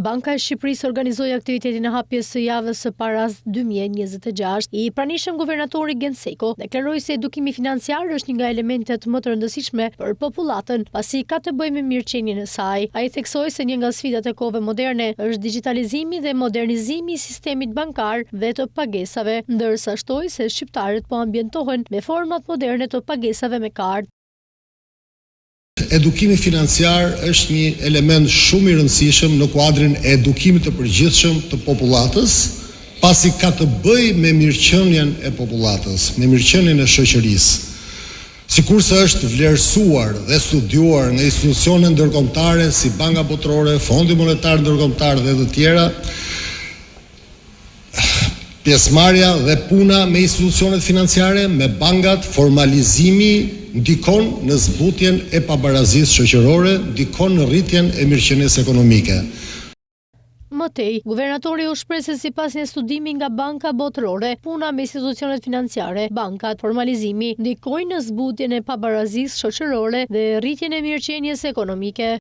Banka e Shqipërisë organizoi aktivitetin e hapjes së javës së paras 2026. I pranishëm guvernatori Genseko deklaroi se edukimi financiar është një nga elementet më të rëndësishme për popullatën, pasi ka të bëjë me mirëqenien e saj. Ai theksoi se një nga sfidat e kohëve moderne është digitalizimi dhe modernizimi i sistemit bankar dhe të pagesave, ndërsa shtoi se shqiptarët po ambientohen me format moderne të pagesave me kartë. Edukimi financiar është një element shumë i rëndësishëm në kuadrin e edukimit të përgjithshëm të popullatës, pasi ka të bëjë me mirëqenien e popullatës, me mirëqenien e shoqërisë. Sikurse është vlerësuar dhe studiuar nga institucione ndërkombëtare si Banka Botërore, Fondi Monetar Ndërkombëtar dhe të tjera, pjesëmarrja dhe puna me institucionet financiare, me bankat, formalizimi ndikon në zbutjen e pabarazisë shoqërore, ndikon në rritjen e mirëqenies ekonomike. Mëtej, guvernatori u shpreh se sipas një studimi nga Banka Botërore, puna me institucionet financiare, bankat, formalizimi ndikojnë në zbutjen e pabarazisë shoqërore dhe rritjen e mirëqenies ekonomike.